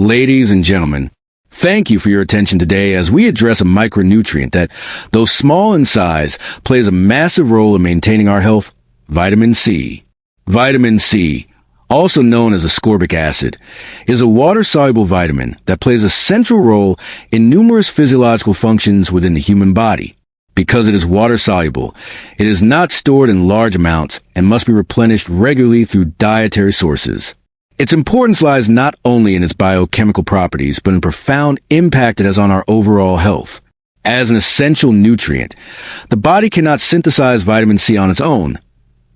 Ladies and gentlemen, thank you for your attention today as we address a micronutrient that, though small in size, plays a massive role in maintaining our health: vitamin C. Vitamin C, also known as ascorbic acid, is a water-soluble vitamin that plays a central role in numerous physiological functions within the human body. Because it is water-soluble, it is not stored in large amounts and must be replenished regularly through dietary sources. Its importance lies not only in its biochemical properties, but in the profound impact it has on our overall health. As an essential nutrient, the body cannot synthesize vitamin C on its own,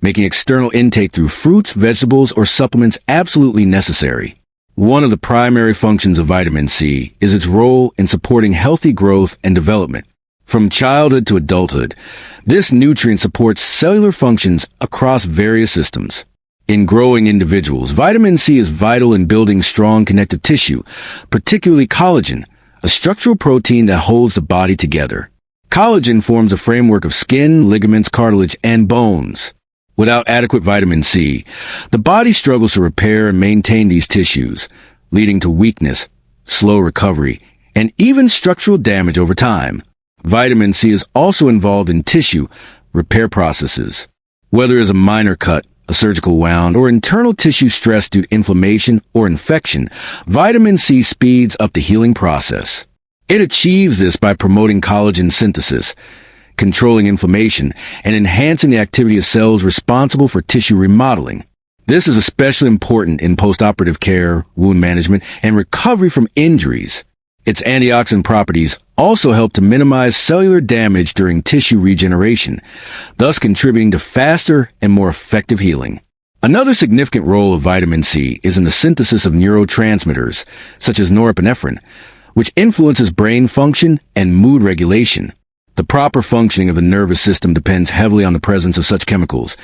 making external intake through fruits, vegetables, or supplements absolutely necessary. One of the primary functions of vitamin C is its role in supporting healthy growth and development. From childhood to adulthood, this nutrient supports cellular functions across various systems. In growing individuals, vitamin C is vital in building strong connective tissue, particularly collagen, a structural protein that holds the body together. Collagen forms a framework of skin, ligaments, cartilage, and bones. Without adequate vitamin C, the body struggles to repair and maintain these tissues, leading to weakness, slow recovery, and even structural damage over time. Vitamin C is also involved in tissue repair processes. Whether it's a minor cut, a surgical wound, or internal tissue stress due to inflammation or infection, vitamin C speeds up the healing process. It achieves this by promoting collagen synthesis, controlling inflammation, and enhancing the activity of cells responsible for tissue remodeling. This is especially important in post-operative care, wound management, and recovery from injuries. Its antioxidant properties also help to minimize cellular damage during tissue regeneration, thus contributing to faster and more effective healing. Another significant role of vitamin C is in the synthesis of neurotransmitters, such as norepinephrine, which influences brain function and mood regulation. The proper functioning of the nervous system depends heavily on the presence of such chemicals,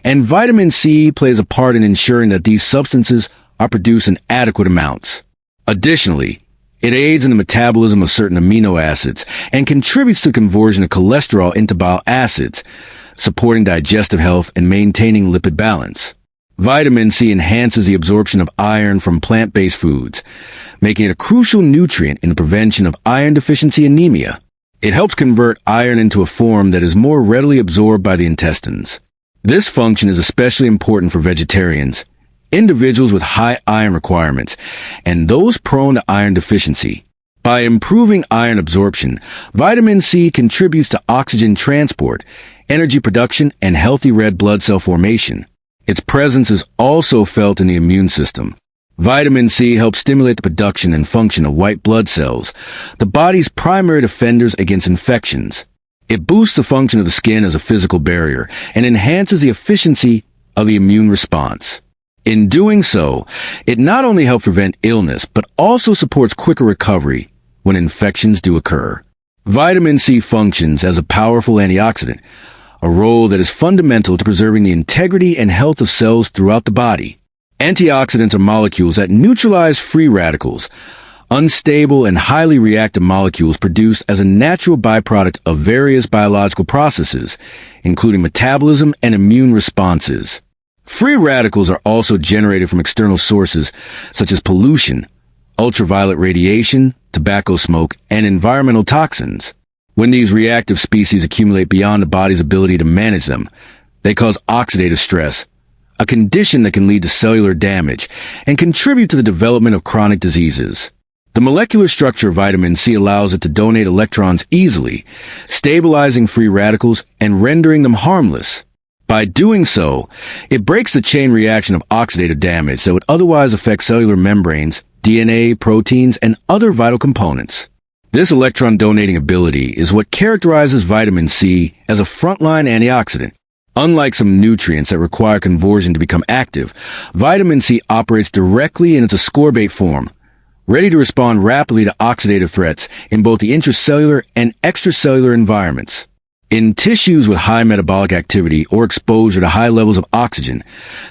and vitamin C plays a part in ensuring that these substances are produced in adequate amounts. Additionally, it aids in the metabolism of certain amino acids and contributes to the conversion of cholesterol into bile acids, supporting digestive health and maintaining lipid balance. Vitamin C enhances the absorption of iron from plant-based foods, making it a crucial nutrient in the prevention of iron deficiency anemia. It helps convert iron into a form that is more readily absorbed by the intestines. This function is especially important for vegetarians, individuals with high iron requirements, and those prone to iron deficiency. By improving iron absorption, vitamin C contributes to oxygen transport, energy production, and healthy red blood cell formation. Its presence is also felt in the immune system. Vitamin C helps stimulate the production and function of white blood cells, the body's primary defenders against infections. It boosts the function of the skin as a physical barrier and enhances the efficiency of the immune response. In doing so, it not only helps prevent illness, but also supports quicker recovery when infections do occur. Vitamin C functions as a powerful antioxidant, a role that is fundamental to preserving the integrity and health of cells throughout the body. Antioxidants are molecules that neutralize free radicals, unstable and highly reactive molecules produced as a natural byproduct of various biological processes, including metabolism and immune responses. Free radicals are also generated from external sources such as pollution, ultraviolet radiation, tobacco smoke, and environmental toxins. When these reactive species accumulate beyond the body's ability to manage them, they cause oxidative stress, a condition that can lead to cellular damage and contribute to the development of chronic diseases. The molecular structure of vitamin C allows it to donate electrons easily, stabilizing free radicals and rendering them harmless. By doing so, it breaks the chain reaction of oxidative damage that would otherwise affect cellular membranes, DNA, proteins, and other vital components. This electron-donating ability is what characterizes vitamin C as a frontline antioxidant. Unlike some nutrients that require conversion to become active, vitamin C operates directly in its ascorbate form, ready to respond rapidly to oxidative threats in both the intracellular and extracellular environments. In tissues with high metabolic activity or exposure to high levels of oxygen,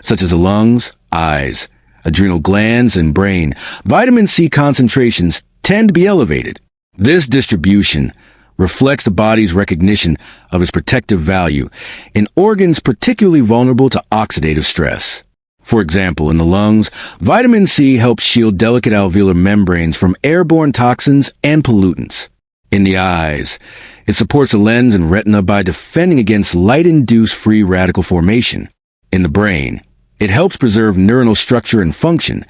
such as the lungs, eyes, adrenal glands, and brain, vitamin C concentrations tend to be elevated. This distribution reflects the body's recognition of its protective value in organs particularly vulnerable to oxidative stress. For example, in the lungs, vitamin C helps shield delicate alveolar membranes from airborne toxins and pollutants. In the eyes, it supports the lens and retina by defending against light-induced free radical formation. In the brain, it helps preserve neuronal structure and function,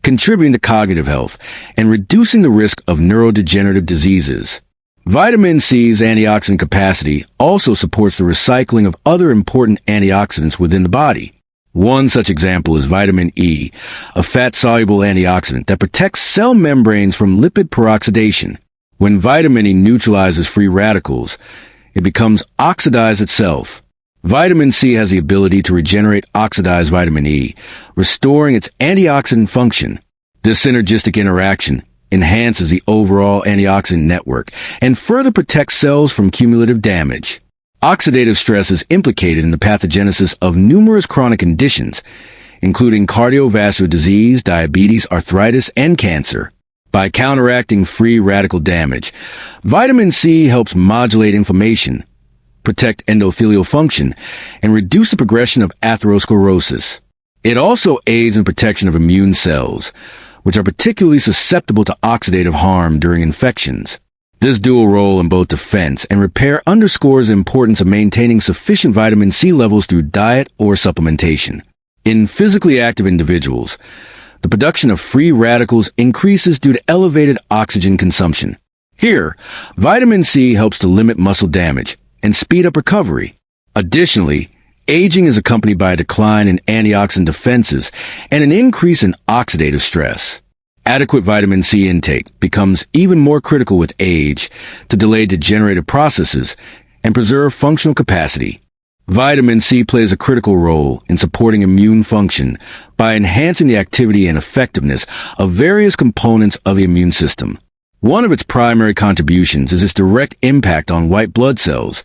contributing to cognitive health and reducing the risk of neurodegenerative diseases. Vitamin C's antioxidant capacity also supports the recycling of other important antioxidants within the body. One such example is vitamin E, a fat-soluble antioxidant that protects cell membranes from lipid peroxidation. When vitamin E neutralizes free radicals, it becomes oxidized itself. Vitamin C has the ability to regenerate oxidized vitamin E, restoring its antioxidant function. This synergistic interaction enhances the overall antioxidant network and further protects cells from cumulative damage. Oxidative stress is implicated in the pathogenesis of numerous chronic conditions, including cardiovascular disease, diabetes, arthritis, and cancer. By counteracting free radical damage, vitamin C helps modulate inflammation, protect endothelial function, and reduce the progression of atherosclerosis. It also aids in protection of immune cells, which are particularly susceptible to oxidative harm during infections. This dual role in both defense and repair underscores the importance of maintaining sufficient vitamin C levels through diet or supplementation. In physically active individuals, the production of free radicals increases due to elevated oxygen consumption. Here, vitamin C helps to limit muscle damage and speed up recovery. Additionally, aging is accompanied by a decline in antioxidant defenses and an increase in oxidative stress. Adequate vitamin C intake becomes even more critical with age to delay degenerative processes and preserve functional capacity. Vitamin C plays a critical role in supporting immune function by enhancing the activity and effectiveness of various components of the immune system. One of its primary contributions is its direct impact on white blood cells,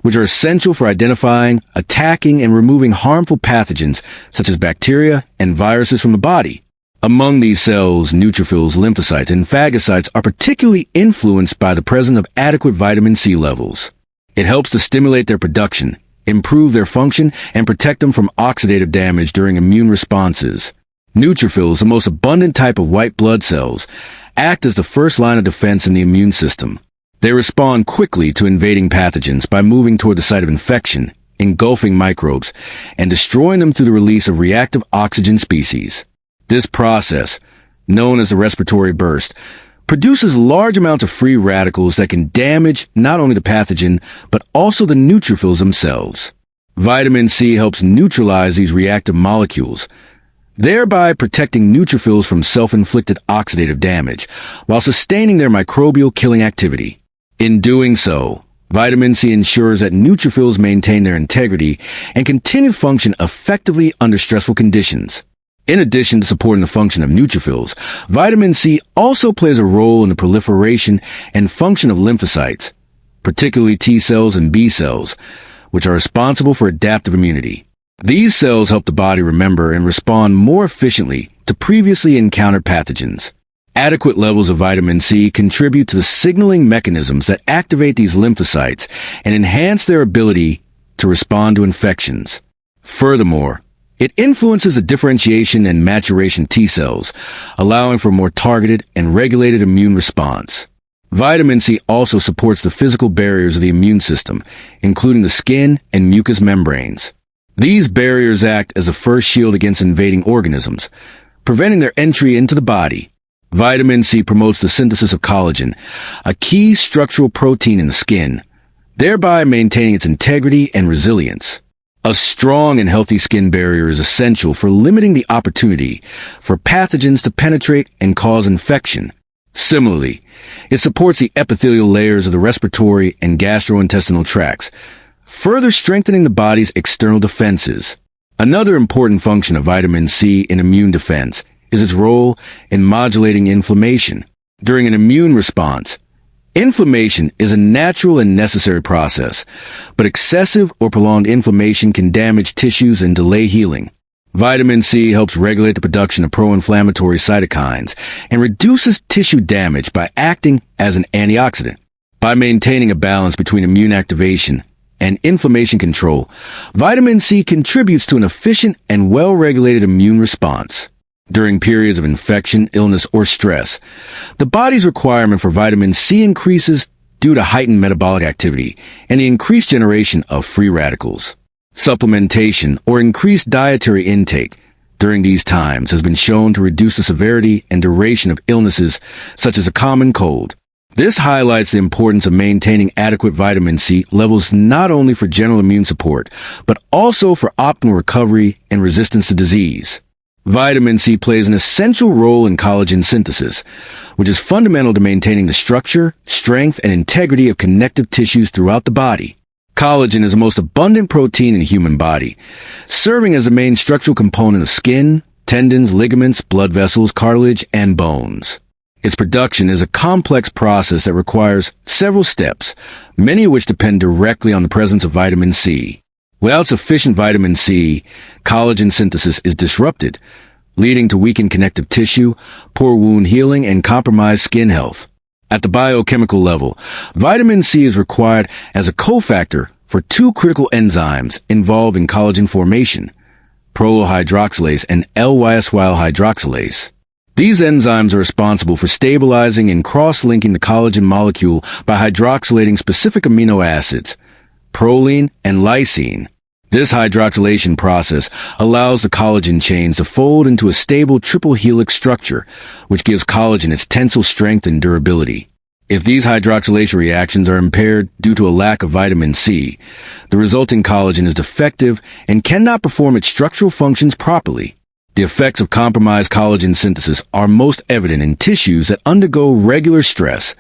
which are essential for identifying, attacking, and removing harmful pathogens such as bacteria and viruses from the body. Among these cells, neutrophils, lymphocytes, and phagocytes are particularly influenced by the presence of adequate vitamin C levels. It helps to stimulate their production, improve their function, and protect them from oxidative damage during immune responses. Neutrophils, the most abundant type of white blood cells, act as the first line of defense in the immune system. They respond quickly to invading pathogens by moving toward the site of infection, engulfing microbes, and destroying them through the release of reactive oxygen species. This process, known as the respiratory burst, produces large amounts of free radicals that can damage not only the pathogen, but also the neutrophils themselves. Vitamin C helps neutralize these reactive molecules, thereby protecting neutrophils from self-inflicted oxidative damage, while sustaining their microbial killing activity. In doing so, vitamin C ensures that neutrophils maintain their integrity and continue to function effectively under stressful conditions. In addition to supporting the function of neutrophils, vitamin C also plays a role in the proliferation and function of lymphocytes, particularly T cells and B cells, which are responsible for adaptive immunity. These cells help the body remember and respond more efficiently to previously encountered pathogens. Adequate levels of vitamin C contribute to the signaling mechanisms that activate these lymphocytes and enhance their ability to respond to infections. Furthermore, it influences the differentiation and maturation T cells, allowing for more targeted and regulated immune response. Vitamin C also supports the physical barriers of the immune system, including the skin and mucous membranes. These barriers act as a first shield against invading organisms, preventing their entry into the body. Vitamin C promotes the synthesis of collagen, a key structural protein in the skin, thereby maintaining its integrity and resilience. A strong and healthy skin barrier is essential for limiting the opportunity for pathogens to penetrate and cause infection. Similarly, it supports the epithelial layers of the respiratory and gastrointestinal tracts, further strengthening the body's external defenses. Another important function of vitamin C in immune defense is its role in modulating inflammation. During an immune response, inflammation is a natural and necessary process, but excessive or prolonged inflammation can damage tissues and delay healing. Vitamin C helps regulate the production of pro-inflammatory cytokines and reduces tissue damage by acting as an antioxidant. By maintaining a balance between immune activation and inflammation control, vitamin C contributes to an efficient and well-regulated immune response. During periods of infection, illness, or stress, the body's requirement for vitamin C increases due to heightened metabolic activity and the increased generation of free radicals. Supplementation or increased dietary intake during these times has been shown to reduce the severity and duration of illnesses such as a common cold. This highlights the importance of maintaining adequate vitamin C levels not only for general immune support, but also for optimal recovery and resistance to disease. Vitamin C plays an essential role in collagen synthesis, which is fundamental to maintaining the structure, strength, and integrity of connective tissues throughout the body. Collagen is the most abundant protein in the human body, serving as the main structural component of skin, tendons, ligaments, blood vessels, cartilage, and bones. Its production is a complex process that requires several steps, many of which depend directly on the presence of vitamin C. Without sufficient vitamin C, collagen synthesis is disrupted, leading to weakened connective tissue, poor wound healing, and compromised skin health. At the biochemical level, vitamin C is required as a cofactor for two critical enzymes involved in collagen formation, prolyl hydroxylase and Lysyl hydroxylase. These enzymes are responsible for stabilizing and cross-linking the collagen molecule by hydroxylating specific amino acids, proline and lysine. This hydroxylation process allows the collagen chains to fold into a stable triple helix structure, which gives collagen its tensile strength and durability. If these hydroxylation reactions are impaired due to a lack of vitamin C, the resulting collagen is defective and cannot perform its structural functions properly. The effects of compromised collagen synthesis are most evident in tissues that undergo regular stress,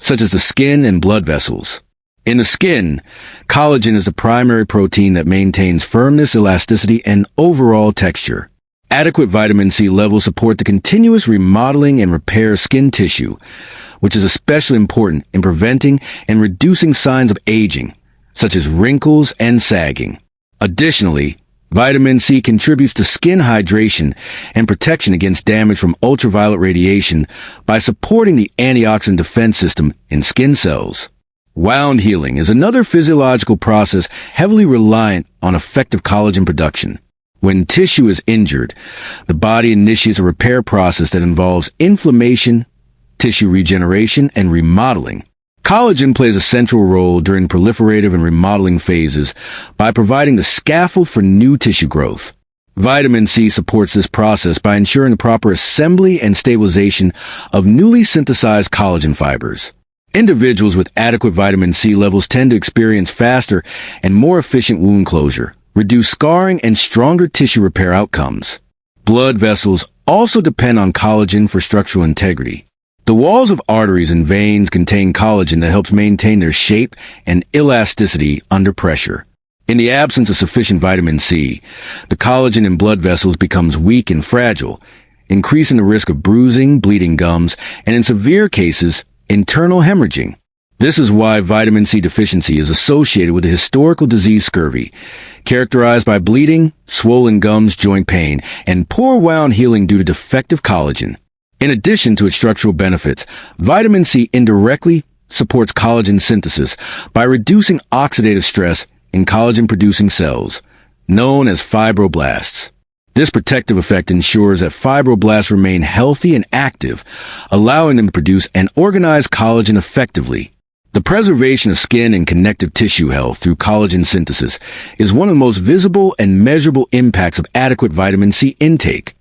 such as the skin and blood vessels. In the skin, collagen is the primary protein that maintains firmness, elasticity, and overall texture. Adequate vitamin C levels support the continuous remodeling and repair of skin tissue, which is especially important in preventing and reducing signs of aging, such as wrinkles and sagging. Additionally, vitamin C contributes to skin hydration and protection against damage from ultraviolet radiation by supporting the antioxidant defense system in skin cells. Wound healing is another physiological process heavily reliant on effective collagen production. When tissue is injured, the body initiates a repair process that involves inflammation, tissue regeneration, and remodeling. Collagen plays a central role during proliferative and remodeling phases by providing the scaffold for new tissue growth. Vitamin C supports this process by ensuring the proper assembly and stabilization of newly synthesized collagen fibers. Individuals with adequate vitamin C levels tend to experience faster and more efficient wound closure, reduced scarring, and stronger tissue repair outcomes. Blood vessels also depend on collagen for structural integrity. The walls of arteries and veins contain collagen that helps maintain their shape and elasticity under pressure. In the absence of sufficient vitamin C, the collagen in blood vessels becomes weak and fragile, increasing the risk of bruising, bleeding gums, and in severe cases, internal hemorrhaging. This is why vitamin C deficiency is associated with the historical disease scurvy, characterized by bleeding, swollen gums, joint pain, and poor wound healing due to defective collagen. In addition to its structural benefits, vitamin C indirectly supports collagen synthesis by reducing oxidative stress in collagen-producing cells, known as fibroblasts. This protective effect ensures that fibroblasts remain healthy and active, allowing them to produce and organize collagen effectively. The preservation of skin and connective tissue health through collagen synthesis is one of the most visible and measurable impacts of adequate vitamin C intake.